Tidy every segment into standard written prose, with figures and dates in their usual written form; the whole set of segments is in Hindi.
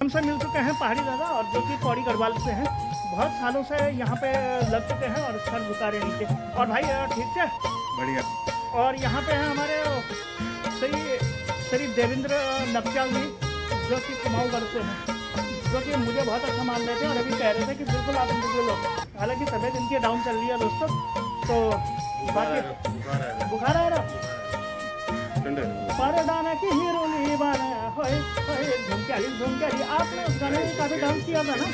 हमसे मिल चुके हैं पहाड़ी दादा और जो कि पौड़ी गढ़वाल से हैं। बहुत सालों से यहाँ पे लग चुके हैं और सर झुका रहे नीचे। और भाई ठीक है, बढ़िया। और यहाँ पे हैं हमारे श्री देवेंद्र नकचाल जी, जो कि कुमाऊँगढ़ से हैं, जो कि मुझे बहुत अच्छा मान रहे थे और अभी कह रहे थे कि बिल्कुल आप इंटरव्यू लो। हालांकि तबीयत इनकी डाउन चल रही है दोस्तों, तो बाकी बुखार आ रहा परडाना की हीरोनी बाना होए होए झुमक्यारी। आपने उस गाने में काफी डांस किया था ना,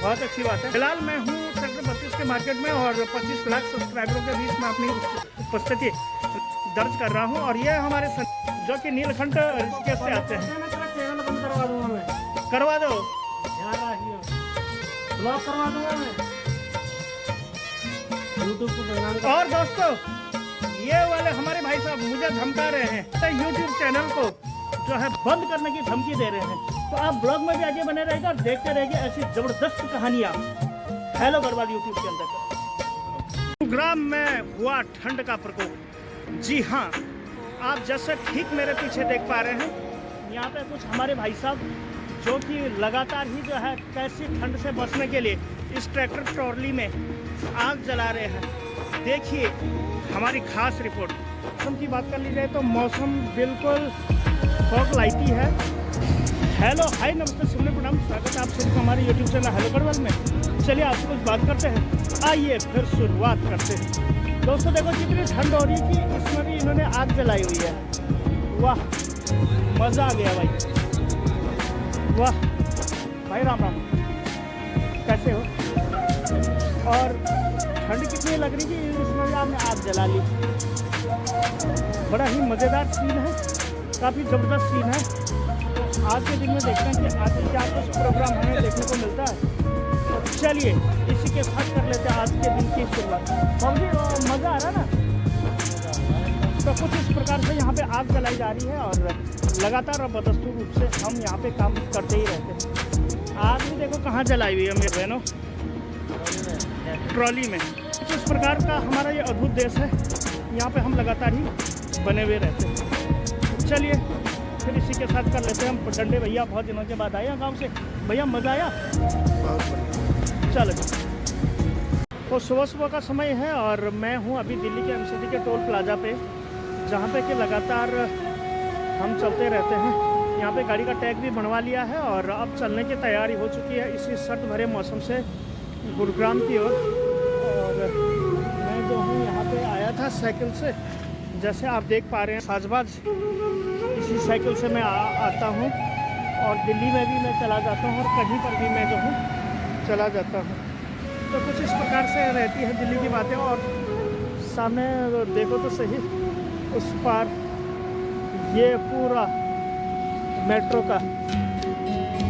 बहुत अच्छी बात है। फिलहाल मैं हूँ सेक्टर 32 के मार्केट में और 25 लाख सब्सक्राइबरों के बीच में अपनी उपस्थिति दर्ज कर रहा हूँ। और ये हमारे जो कि नीलकंठ ऋषिकेश से आते हैं। करवा दो, ब्लॉग करवा दूंगा मैं यूट्यूब पे। और दोस्तों ये वाले हमारे भाई साहब मुझे धमका रहे हैं, तो यूट्यूब चैनल को जो है बंद करने की धमकी दे रहे हैं। तो आप ब्लॉग में भी आगे बने रहेगा और देखते रहेंगे ऐसी जबरदस्त कहानियाँ हेलो गढ़वाल यूट्यूब के अंदर। गुरुग्राम में हुआ ठंड का प्रकोप। जी हाँ, आप जैसे ठीक मेरे पीछे देख पा रहे हैं, यहाँ पे कुछ हमारे भाई साहब जो कि लगातार ही जो है कैसी ठंड से बचने के लिए इस ट्रैक्टर ट्रॉली में आग जला रहे हैं। देखिए हमारी खास रिपोर्ट। मौसम की बात कर ली जाए तो मौसम बिल्कुल फॉग लाइटी है। हेलो हाय नमस्ते सुनने प्रणाम, स्वागत है आप सभी को हमारे यूट्यूब चैनल हेलो गढ़वाल में। चलिए आपसे कुछ बात करते हैं, आइए फिर शुरुआत करते हैं। दोस्तों देखो कितनी ठंड हो रही है कि इसमें भी इन्होंने आग जलाई हुई है। वाह मज़ा आ गया भाई, वाह भाई राम राम, कैसे हो? और ठंड कितनी लग रही कि इसमें भी आपने आग जला ली। बड़ा ही मज़ेदार सीन है, काफ़ी ज़बरदस्त सीन है। आज के दिन में देखते हैं कि आज क्या कुछ प्रोग्राम हमें देखने को मिलता है। तो चलिए इसी के साथ कर लेते हैं आज के दिन की शुरुआत। बहुत मज़ा आ रहा है ना। तो कुछ इस प्रकार से यहाँ पे आग जलाई जा रही है और लगातार और बदस्तूर रूप से हम यहाँ पे काम करते ही रहते हैं। आग भी देखो कहाँ जलाई हुई है मेरे बहनों, ट्रॉली में। कुछ इस प्रकार का हमारा ये अद्भुत देश है, यहाँ पे हम लगातार ही बने हुए रहते हैं। चलिए फिर इसी के साथ कर लेते हैं हम डंडे। भैया बहुत दिनों के बाद आए हैं गाँव से। भैया मज़ा आया? चलो तो सुबह सुबह का समय है और मैं हूँ अभी दिल्ली के MCD के टोल प्लाजा पे, जहाँ पे कि लगातार हम चलते रहते हैं। यहाँ पे गाड़ी का टैग भी बनवा लिया है और अब चलने की तैयारी हो चुकी है इसी सर्द भरे मौसम से गुरुग्राम की ओर। और मैं जो हूँ यहाँ पे आया था साइकिल से, जैसे आप देख पा रहे हैं साजबाज इसी साइकिल से मैं आता हूँ और दिल्ली में भी मैं चला जाता हूँ और कहीं पर भी मैं जो हूँ चला जाता हूँ। तो कुछ इस प्रकार से रहती है दिल्ली की बातें। और सामने देखो तो सही, उस पार ये पूरा मेट्रो का,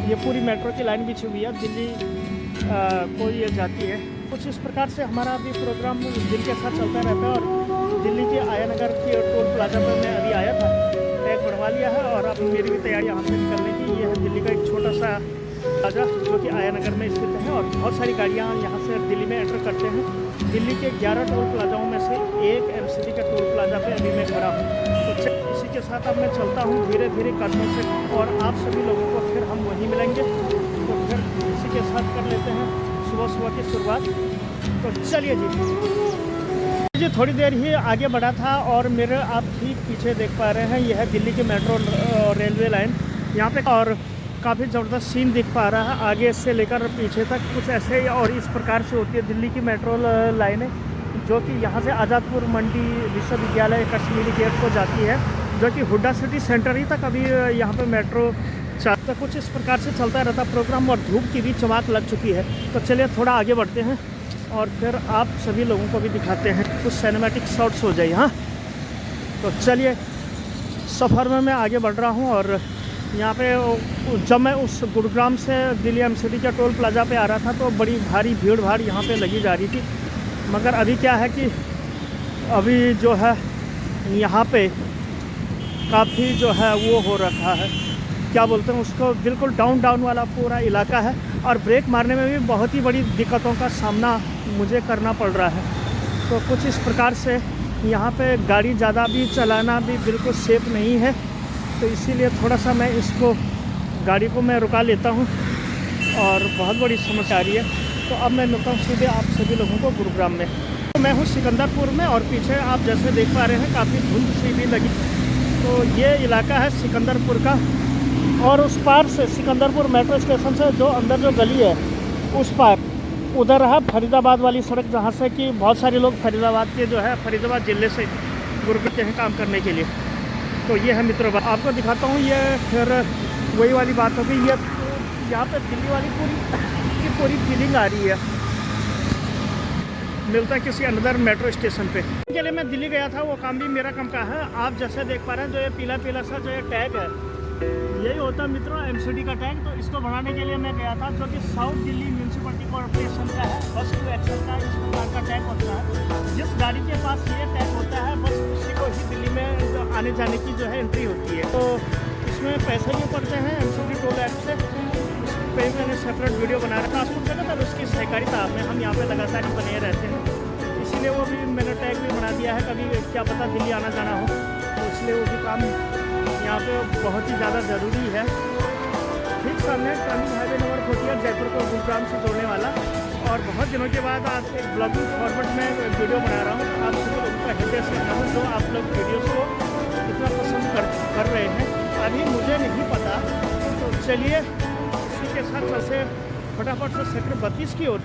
ये पूरी मेट्रो की लाइन बिछी हुई है, दिल्ली को ये जाती है। कुछ इस प्रकार से हमारा अभी प्रोग्राम दिल्ली के साथ चलता रहता है। और दिल्ली के आयानगर की टोल प्लाजा पर मैं अभी आया था, टैग बनवा लिया है और अब मेरी भी तैयारी यहाँ से निकलने की। ये है दिल्ली का एक छोटा सा प्लाजा जो कि आयानगर में स्थित है और बहुत सारी गाड़ियाँ यहाँ से दिल्ली में एंटर करते हैं। दिल्ली के 11 टोल प्लाजाओं में से एक MCD के टोल प्लाजा पे अभी मैं खड़ा हूँ। तो इसी के साथ अब मैं चलता हूँ धीरे धीरे कदमों से और आप सभी लोगों को फिर हम वहीं मिलेंगे। तो फिर इसी के साथ कर लेते हैं सुबह सुबह की शुरुआत। तो चलिए जी थोड़ी देर ही आगे बढ़ा था और मेरे आप ठीक पीछे देख पा रहे हैं, यह है दिल्ली की मेट्रो रेलवे लाइन यहाँ पे। और काफ़ी ज़बरदस्त सीन दिख पा रहा है आगे से लेकर पीछे तक। कुछ ऐसे और इस प्रकार से होती है दिल्ली की मेट्रो लाइनें, जो कि यहाँ से आज़ादपुर मंडी विश्वविद्यालय कश्मीरी गेट को जाती है, जो कि हुड्डा सिटी सेंटर ही तक अभी यहाँ पे मेट्रो तो कुछ इस प्रकार से चलता रहता प्रोग्राम। और धूप की भी चमक लग चुकी है। तो चलिए थोड़ा आगे बढ़ते हैं और फिर आप सभी लोगों को भी दिखाते हैं, कुछ सिनेमैटिक शॉट्स हो जाए। हाँ तो चलिए सफ़र में मैं आगे बढ़ रहा हूँ। और यहाँ पे जब मैं उस गुरुग्राम से दिल्ली MCD के टोल प्लाजा पे आ रहा था तो बड़ी भारी भीड़ भाड़ यहाँ पे लगी जा रही थी। मगर अभी क्या है कि अभी जो है यहाँ पे काफ़ी जो है वो हो रखा है, क्या बोलते हैं उसको, बिल्कुल डाउन वाला पूरा इलाका है। और ब्रेक मारने में भी बहुत ही बड़ी दिक्कतों का सामना मुझे करना पड़ रहा है। तो कुछ इस प्रकार से यहाँ पे गाड़ी ज़्यादा भी चलाना भी बिल्कुल सेफ़ नहीं है। तो इसीलिए थोड़ा सा मैं इसको गाड़ी को मैं रुका लेता हूँ और बहुत बड़ी समस्या आ रही है। तो अब मैं मिलता हूँ सीधे आप सभी लोगों को गुरुग्राम में। तो मैं हूँ सिकंदरपुर में और पीछे आप जैसे देख पा रहे हैं काफ़ी धुंध सी भी लगी। तो ये इलाका है सिकंदरपुर का और उस पार से सिकंदरपुर मेट्रो स्टेशन से जो अंदर जो गली है उस पार उधर है फरीदाबाद वाली सड़क, जहाँ से कि बहुत सारे लोग फरीदाबाद के जो है फरीदाबाद ज़िले से गुरुग्राम के हैं काम करने के लिए। तो ये है मित्रों, आपको दिखाता हूँ। ये फिर वही वाली बात होगी, ये यहाँ पे दिल्ली वाली पूरी फीलिंग आ रही है। मिलता है किसी अंदर मेट्रो स्टेशन पे। के लिए मैं दिल्ली गया था, वो काम भी मेरा काम का है। आप जैसे देख पा रहे हैं जो ये पीला पीला सा जो ये टैग है, यही होता है मित्रों MCD का टैग। तो इसको बढ़ाने के लिए मैं गया था, जो कि साउथ दिल्ली म्यूनसिपलिटी कॉर्पोरेशन का है। बस टू एक्शन का इस प्रकार का टैग होता है। जिस गाड़ी के पास ये टैग होता है बस उसी को ही दिल्ली में आने जाने की जो है एंट्री होती है। तो इसमें पैसे भी पड़ते हैं MCD टोल ऐप से। उस पर मैंने सेपरेट वीडियो बना रखा आपको जगह था। उसकी सहकारिता में हम यहाँ पे लगातार ही बने रहते हैं, इसलिए वो भी मैंने टैग भी बना दिया है। कभी क्या पता दिल्ली आना जाना हो, तो इसलिए वो भी काम यहाँ पे बहुत ही ज़्यादा ज़रूरी है। ठीक सामने टर्निंग हाईवे नंबर 48 जयपुर को गुरुग्राम से जोड़ने वाला। और बहुत दिनों के बाद आज एक ब्लॉगिंग फॉर्मेट में वीडियो बना रहा हूँ। आप सभी लोगों का हृदय से धन्यवाद जो आप लोग वीडियोस को इतना पसंद कर रहे हैं। अभी मुझे नहीं पता, तो चलिए इसी के साथ चलते फटाफट से सेक्टर 32 की ओर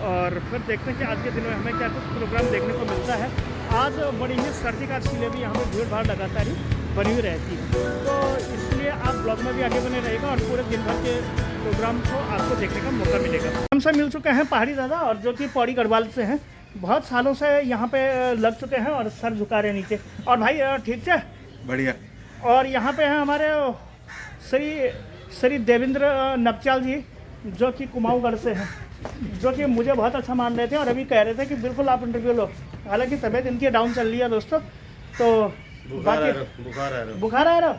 और फिर देखते हैं कि आज के दिन में हमें क्या कुछ प्रोग्राम देखने को मिलता है। आज बड़ी ही सर्दी का इसलिए भी यहाँ पर भीड़ भाड़ लगातार ही बनी हुई रहती है। तो इसलिए आप ब्लॉग में भी आगे बने रहेगा और पूरे दिन भर के प्रोग्राम को आपको देखने का मौका मिलेगा। हमसे मिल चुके हैं पहाड़ी दादा, और जो कि पौड़ी गढ़वाल से हैं। बहुत सालों से यहाँ पे लग चुके हैं और सर झुका रहे नीचे। और भाई ठीक है, बढ़िया। और यहाँ पे हैं हमारे श्री देवेंद्र नपचाल जी, जो कि कुमाऊँगढ़ से हैं, जो कि मुझे बहुत अच्छा मान रहे थे और अभी कह रहे थे कि बिल्कुल आप इंटरव्यू लो। हालांकि तबीयत इनकी डाउन चल रही है दोस्तों। तो बुखार आ रहा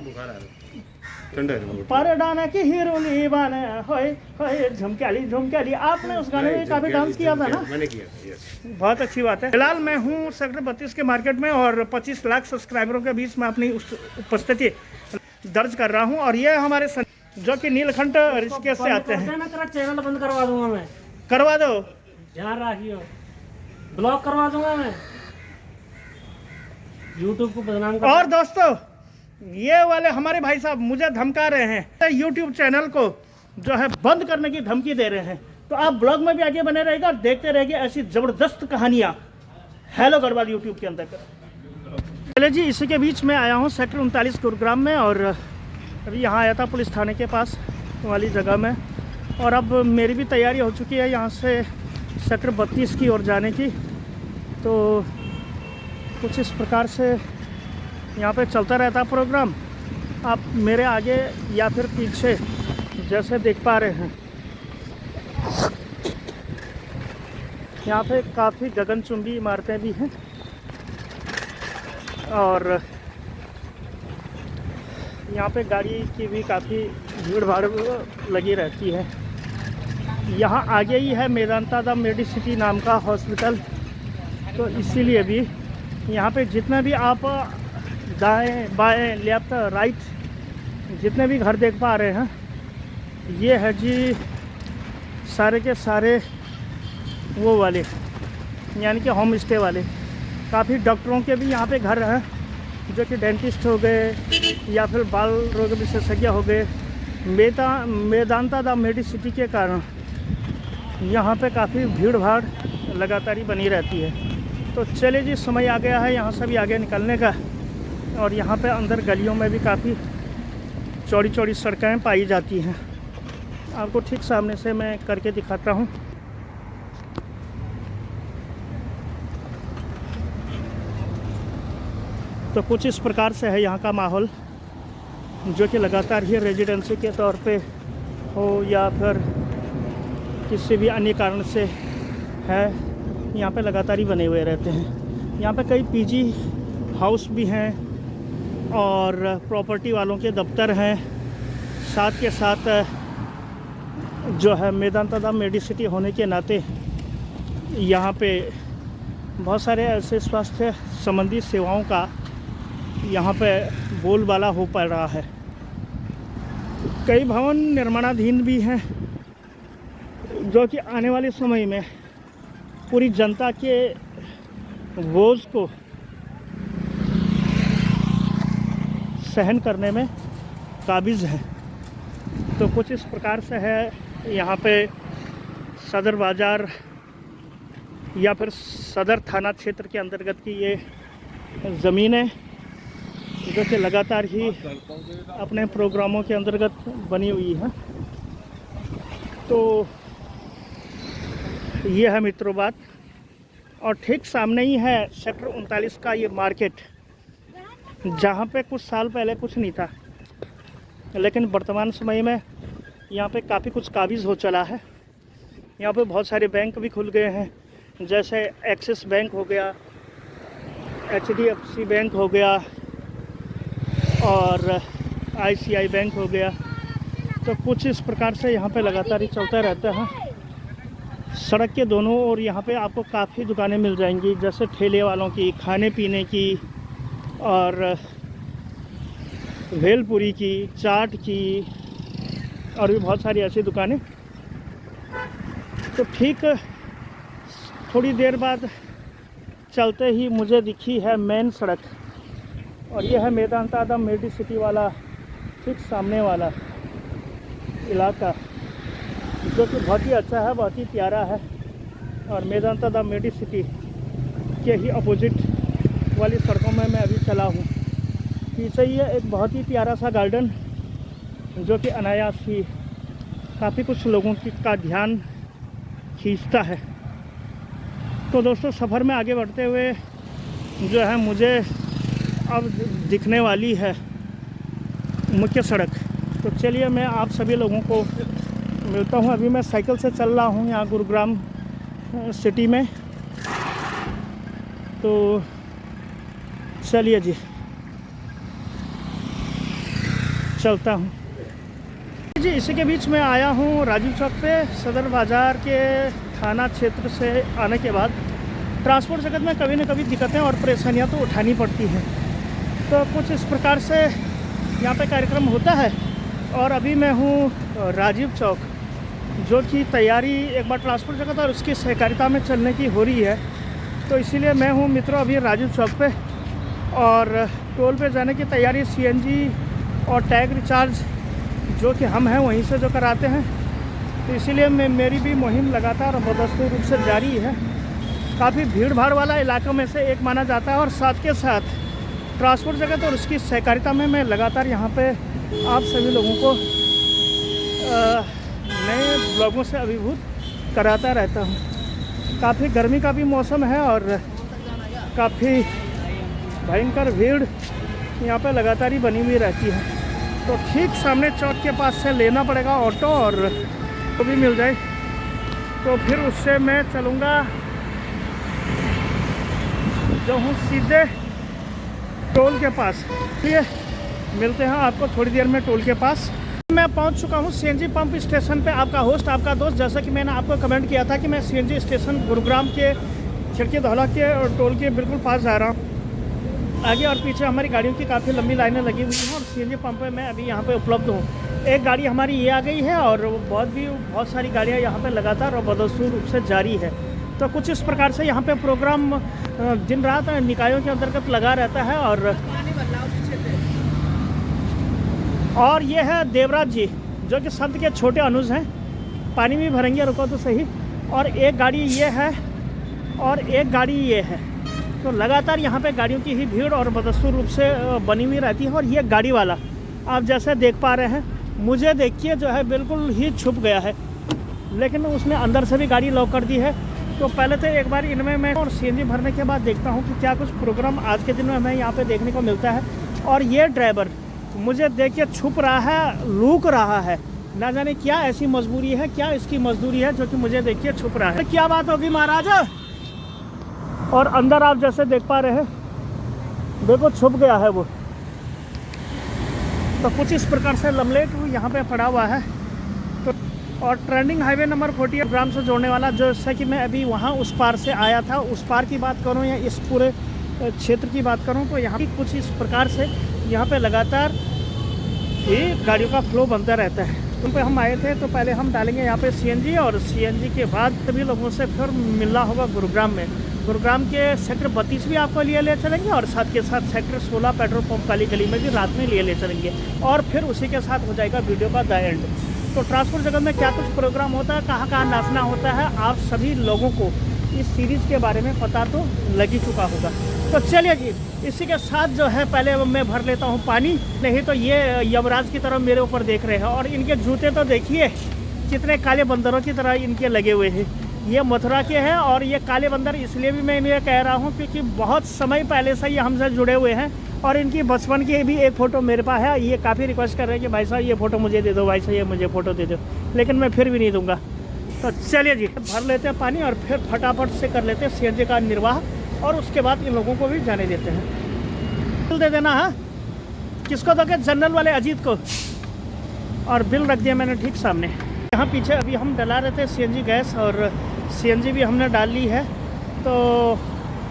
पर डाना की हीरोनी बाने होए होए झुमक्याली। आपने उस गाने में काफी डांस किया था ना? मैंने किया। बहुत अच्छी बात है। फिलहाल मैं हूँ सेक्टर 32 के मार्केट में और 25 लाख सब्सक्राइबरों के बीच में अपनी उपस्थिति दर्ज कर रहा हूँ। और ये हमारे जो कि नीलकंठ ऋषिकेश से आते हैं। चैनल बंद करवा दूंगा मैं। करवा दो, ध्यान रखियो। ब्लॉक करवा दूंगा मैं, YouTube को बदनाम कर। और दोस्तों ये वाले हमारे भाई साहब मुझे धमका रहे हैं, YouTube चैनल को जो है बंद करने की धमकी दे रहे हैं। तो आप ब्लॉग में भी आगे बने रहेगा और देखते रहेंगे ऐसी ज़बरदस्त कहानियाँ हेलो गढ़वाल YouTube के अंदर। चले जी, इसी के बीच में आया हूँ सेक्टर 39 गुरुग्राम में और अभी यहाँ आया था पुलिस थाने के पास वाली जगह में। और अब मेरी भी तैयारी हो चुकी है यहाँ से सेक्टर 32 की ओर जाने की। तो कुछ इस प्रकार से यहाँ पे चलता रहता प्रोग्राम। आप मेरे आगे या फिर पीछे जैसे देख पा रहे हैं, यहाँ पे काफ़ी गगनचुंबी इमारतें भी हैं और यहाँ पे गाड़ी की भी काफ़ी भीड़ भाड़ लगी रहती है। यहाँ आगे ही है मेदांता द मेडिसिटी नाम का हॉस्पिटल। तो इसीलिए भी यहाँ पे जितने भी आप दाएं बाएं लेफ्ट राइट जितने भी घर देख पा रहे हैं, ये है जी सारे के सारे वो वाले, यानी कि होम स्टे वाले। काफ़ी डॉक्टरों के भी यहाँ पे घर हैं, जो कि डेंटिस्ट हो गए या फिर बाल रोग विशेषज्ञ हो गए। मेदांता द मेडिसिटी के कारण यहाँ पे काफ़ी भीड़ भाड़ लगातार ही बनी रहती है। तो चलिए जी, समय आ गया है यहाँ से भी आगे निकलने का। और यहाँ पे अंदर गलियों में भी काफ़ी चौड़ी चौड़ी सड़कें पाई जाती हैं। आपको ठीक सामने से मैं करके दिखाता हूँ। तो कुछ इस प्रकार से है यहाँ का माहौल, जो कि लगातार ही रेजिडेंसी के तौर पे हो या फिर किसी भी अन्य कारण से है, यहाँ पे लगातार ही बने हुए रहते हैं। यहाँ पे कई पीजी हाउस भी हैं और प्रॉपर्टी वालों के दफ्तर हैं। साथ के साथ जो है मेदांता द मेडिसिटी होने के नाते यहाँ पे बहुत सारे ऐसे स्वास्थ्य संबंधी सेवाओं का यहाँ पे बोलबाला हो पा रहा है। कई भवन निर्माणाधीन भी हैं जो कि आने वाले समय में पूरी जनता के बोझ को सहन करने में काबिज है। तो कुछ इस प्रकार से है यहाँ पे सदर बाज़ार या फिर सदर थाना क्षेत्र के अंतर्गत की ये ज़मीनें जो कि लगातार ही अपने प्रोग्रामों के अंतर्गत बनी हुई है। तो ये है मित्रों बात। और ठीक सामने ही है सेक्टर 39 का ये मार्केट, जहाँ पे कुछ साल पहले कुछ नहीं था, लेकिन वर्तमान समय में यहाँ पे काफ़ी कुछ काबिज़ हो चला है। यहाँ पे बहुत सारे बैंक भी खुल गए हैं, जैसे एक्सिस बैंक हो गया, HDFC बैंक हो गया और ICI बैंक हो गया। तो कुछ इस प्रकार से यहाँ पे लगातार ही चलता रहता है। सड़क के दोनों ओर यहाँ पे आपको काफ़ी दुकानें मिल जाएंगी, जैसे ठेले वालों की, खाने पीने की और भेलपुरी की, चाट की और भी बहुत सारी ऐसी दुकानें। तो ठीक थोड़ी देर बाद चलते ही मुझे दिखी है मेन सड़क, और यह है मेदांता मेडी सिटी वाला ठीक सामने वाला इलाका, जो कि बहुत ही अच्छा है, बहुत ही प्यारा है। और मेदांता मेडी सिटी के ही अपोजिट वाली सड़कों में मैं अभी चला हूँ। पीछे ही है एक बहुत ही प्यारा सा गार्डन, जो कि अनायास ही काफ़ी कुछ लोगों का ध्यान खींचता है। तो दोस्तों, सफ़र में आगे बढ़ते हुए जो है मुझे अब दिखने वाली है मुख्य सड़क। तो चलिए मैं आप सभी लोगों को मिलता हूँ। अभी मैं साइकिल से चल रहा हूँ यहाँ गुरुग्राम सिटी में। तो चलिए जी, चलता हूँ जी। इसी के बीच में आया हूँ राजीव चौक पे। सदर बाज़ार के थाना क्षेत्र से आने के बाद ट्रांसपोर्ट जगत में कभी न कभी दिक्कतें और परेशानियाँ तो उठानी पड़ती हैं। तो कुछ इस प्रकार से यहाँ पे कार्यक्रम होता है। और अभी मैं हूँ राजीव चौक, जो कि तैयारी एक बार ट्रांसपोर्ट जगत और उसकी सहकारिता में चलने की हो रही है। तो इसीलिए मैं हूँ मित्रों अभी राजीव चौक पे, और टोल पे जाने की तैयारी CNG और टैग रिचार्ज जो कि हम हैं वहीं से जो कराते हैं। तो इसीलिए मेरी भी मुहिम लगातार और बदस्तूर रूप से जारी है। काफ़ी भीड़ भाड़ वाला इलाकों में से एक माना जाता है, और साथ के साथ ट्रांसपोर्ट जगत और उसकी सहकारिता में मैं लगातार यहाँ पे आप सभी लोगों को नए ब्लॉगों से अभिभूत कराता रहता हूँ। काफ़ी गर्मी का भी मौसम है और काफ़ी भयंकर भीड़ यहाँ पे लगातार ही बनी हुई रहती है। तो ठीक सामने चौक के पास से लेना पड़ेगा ऑटो, और वो भी मिल जाए तो फिर उससे मैं चलूँगा जो हूँ सीधे टोल के पास। ठीक, मिलते हैं आपको थोड़ी देर में टोल के पास। मैं पहुंच चुका हूं CNG पंप स्टेशन पे। आपका होस्ट, आपका दोस्त, जैसा कि मैंने आपको कमेंट किया था कि मैं CNG स्टेशन गुरुग्राम के खिड़की धौला के और टोल के बिल्कुल पास जा रहा हूं। आगे और पीछे हमारी गाड़ियों की काफ़ी लंबी लाइनें लगी हुई हैं, और CNG पंप पे मैं अभी यहाँ पे उपलब्ध हूँ। एक गाड़ी हमारी ये आ गई है, और बहुत सारी गाड़ियाँ यहाँ पर लगातार और बदस्तूर रूप से जारी है। तो कुछ इस प्रकार से यहाँ पे प्रोग्राम दिन रात निकायों के अंतर्गत लगा रहता है। और ये है देवराज जी, जो कि संत के छोटे अनुज हैं। पानी भी भरेंगे, रुको तो सही। और एक गाड़ी ये है और एक गाड़ी ये है। तो लगातार यहाँ पे गाड़ियों की ही भीड़ और बदस्तूर रूप से बनी हुई रहती है। और ये गाड़ी वाला आप जैसे देख पा रहे हैं, मुझे देखिए जो है बिल्कुल ही छुप गया है, लेकिन उसने अंदर से भी गाड़ी लॉक कर दी है। तो पहले तो एक बार इनमें मैं और CNG भरने के बाद देखता हूँ कि क्या कुछ प्रोग्राम आज के दिन में हमें यहाँ पे देखने को मिलता है। और ये ड्राइवर मुझे देख के छुप रहा है, लूक रहा है। ना जाने क्या ऐसी मजबूरी है, क्या इसकी मजदूरी है जो कि मुझे देख के छुप रहा है। क्या बात होगी महाराज। और अंदर आप जैसे देख पा रहे हैं, देखो छुप गया है वो। तो कुछ इस प्रकार से लमलेट यहाँ पे पड़ा हुआ है। तो और ट्रेंडिंग हाईवे नंबर 40 ग्राम से जोड़ने वाला, जैसा कि मैं अभी वहाँ उस पार से आया था, उस पार की बात करूँ या इस पूरे क्षेत्र की बात करूँ, तो यहाँ भी कुछ इस प्रकार से यहाँ पे लगातार ये गाड़ियों का फ्लो बनता रहता है। तुम पे हम आए थे तो पहले हम डालेंगे यहाँ पे सीएनजी, और सीएनजी के बाद सभी लोगों से फिर मिलना होगा गुरुग्राम में। गुरुग्राम के सेक्टर 32 भी आपको लिए ले चलेंगे, और साथ के साथ सेक्टर 16 पेट्रोल पंप वाली गली में भी रात में लिए ले चलेंगे, और फिर उसी के साथ हो जाएगा वीडियो का द एंड। तो ट्रांसपोर्ट जगत में क्या कुछ प्रोग्राम होता है, कहाँ कहाँ नाचना होता है, आप सभी लोगों को इस सीरीज़ के बारे में पता तो लग ही चुका होगा। तो चलिए जी, इसी के साथ जो है पहले मैं भर लेता हूँ पानी, नहीं तो ये यमराज की तरह मेरे ऊपर देख रहे हैं। और इनके जूते तो देखिए कितने काले बंदरों की तरह इनके लगे हुए हैं। ये मथुरा के हैं, और ये काले बंदर इसलिए भी मैं इन्हें कह रहा हूँ क्योंकि बहुत समय पहले से ये हमसे जुड़े हुए हैं, और इनकी बचपन की भी एक फ़ोटो मेरे पास है। ये काफ़ी रिक्वेस्ट कर रहे हैं कि भाई साहब ये फ़ोटो मुझे दे दो, भाई साहब ये मुझे फ़ोटो दे दो, लेकिन मैं फिर भी नहीं दूंगा। तो चलिए जी, भर लेते हैं पानी और फिर फटाफट से कर लेते हैं सीएनजी का निर्वाह, और उसके बाद इन लोगों को भी जाने देते हैं। बिल दे देना है, किसको दोगे? जनरल वाले अजीत को। और बिल रख दिया मैंने ठीक सामने। यहाँ पीछे अभी हम डला रहे थे सीएनजी गैस, और सीएनजी भी हमने डाल ली है। तो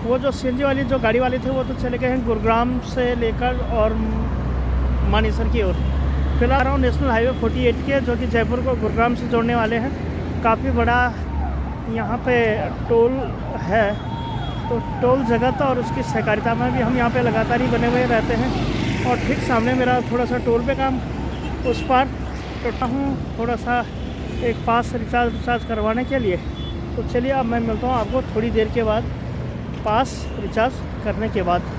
वो जो सीएनजी वाली जो गाड़ी वाले थे वो तो चले गए हैं गुरुग्राम से लेकर और मानेसर की ओर। फिलहाल रहा हूँ नेशनल हाईवे 48 के, जो कि जयपुर को गुरुग्राम से जोड़ने वाले हैं। काफ़ी बड़ा यहाँ पे टोल है, तो टोल जगत और उसकी सहकारिता में भी हम यहाँ पे लगातार ही बने हुए रहते हैं। और ठीक सामने मेरा थोड़ा सा टोल पे काम, उस पर टूटा हूँ थोड़ा सा एक पास रिचार्ज करवाने के लिए। तो चलिए अब मैं मिलता हूँ आपको थोड़ी देर के बाद, पास रिचार्ज करने के बाद।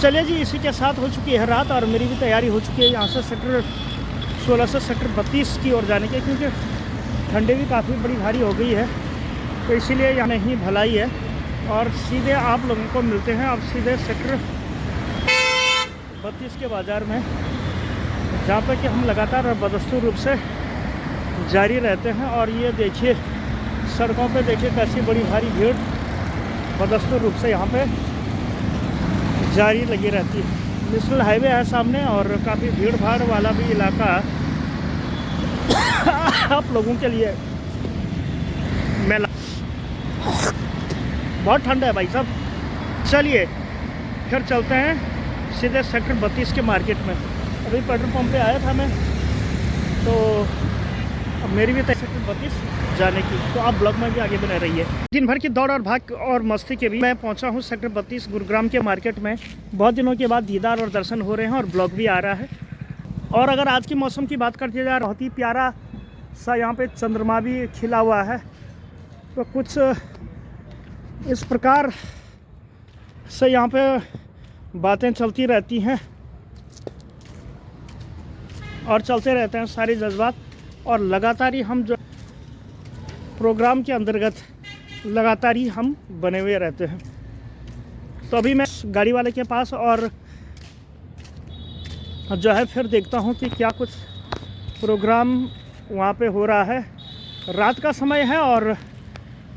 चलिए जी, इसी के साथ हो चुकी है रात, और मेरी भी तैयारी हो चुकी है यहाँ से सेक्टर 16 से सेक्टर 32 की ओर जाने की, क्योंकि ठंडी भी काफ़ी बड़ी भारी हो गई है। तो इसीलिए यहाँ नहीं भलाई है, और सीधे आप लोगों को मिलते हैं अब सीधे सेक्टर 32 के बाज़ार में, जहाँ पर कि हम लगातार और बदस्तूर रूप से जारी रहते हैं। और ये देखिए सड़कों पे देखिए कैसी बड़ी भारी भीड़ बदस्तूर रूप से यहाँ पे जारी लगी रहती है। नेशनल हाईवे है सामने, और काफ़ी भीड़ भाड़ वाला भी इलाका आप लोगों के लिए मेला। बहुत ठंड है भाई साहब। चलिए फिर चलते हैं सीधे सेक्टर 32 के मार्केट में। अभी पेट्रोल पंप पे आया था मैं, तो अब मेरी भी सेक्टर 32 जाने की, तो आप ब्लॉग में भी आगे बने रहिए। दिन भर की दौड़ और भाग और मस्ती के भी मैं पहुंचा हूं सेक्टर 32 गुरुग्राम के मार्केट में। बहुत दिनों के बाद दीदार और दर्शन हो रहे हैं, और ब्लॉग भी आ रहा है। और अगर आज के मौसम की बात करते जाए, बहुत ही प्यारा सा यहाँ पे चंद्रमा भी खिला हुआ है। तो कुछ इस प्रकार से यहाँ पे बातें चलती रहती हैं, और चलते रहते हैं सारे जज्बात। और लगातार ही हम जो प्रोग्राम के अंतर्गत लगातार ही हम बने हुए रहते हैं। तो अभी मैं गाड़ी वाले के पास और जो है फिर देखता हूँ कि क्या कुछ प्रोग्राम वहाँ पे हो रहा है। रात का समय है, और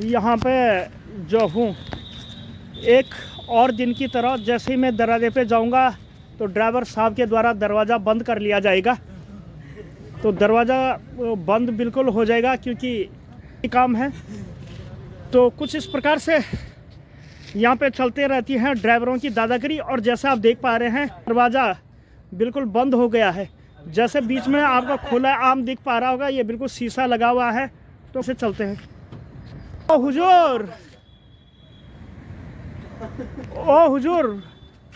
यहाँ पे जो हूँ एक और दिन की तरह, जैसे ही मैं दरवाजे पे जाऊँगा तो ड्राइवर साहब के द्वारा दरवाज़ा बंद कर लिया जाएगा। तो दरवाज़ा बंद बिल्कुल हो जाएगा, क्योंकि काम है। तो कुछ इस प्रकार से यहाँ पे चलते रहती हैं ड्राइवरों की दादागिरी। और जैसे आप देख पा रहे हैं दरवाज़ा बिल्कुल बंद हो गया है। जैसे बीच में आपको खुला आम दिख पा रहा होगा, ये बिल्कुल शीशा लगा हुआ है। तो उसे चलते हैं। ओ हुजूर, ओ हुजूर,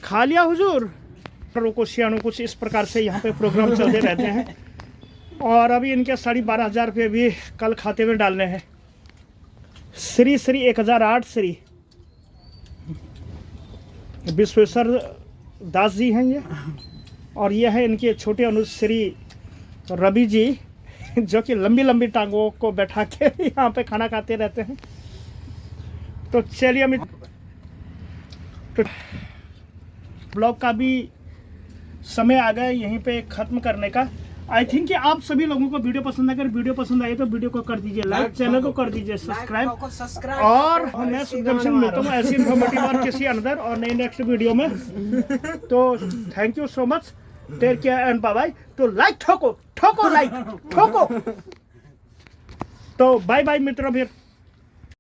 खा लिया हुजूर। रोको सियाणु, कुछ इस प्रकार से यहाँ पे प्रोग्राम चलते रहते हैं। और अभी इनके 12,500 रुपये भी कल खाते में डालने हैं। श्री 1008 श्री विश्वेश्वर दास जी हैं ये, और ये है इनके छोटे अनुश्री रवि जी, जो कि लंबी लंबी टांगों को बैठा के यहाँ पे खाना खाते रहते हैं। तो चलिए हम ब्लॉग का भी समय आ गया यहीं पे ख़त्म करने का। आई थिंक कि आप सभी लोगों को वीडियो पसंद अगर वीडियो पसंद आई तो वीडियो को कर दीजिए लाइक, चैनल को कर दीजिए सब्सक्राइब। और मैं सुखदेव सिंह मिलता हूँ ऐसी इन्फॉर्मेटिव और किसी अंदर और नई नेक्स्ट वीडियो में। तो thank you so much. Take care and bye bye. तो लाइक ठोको ठोको, लाइक ठोको। तो बाय बाय मित्रों, फिर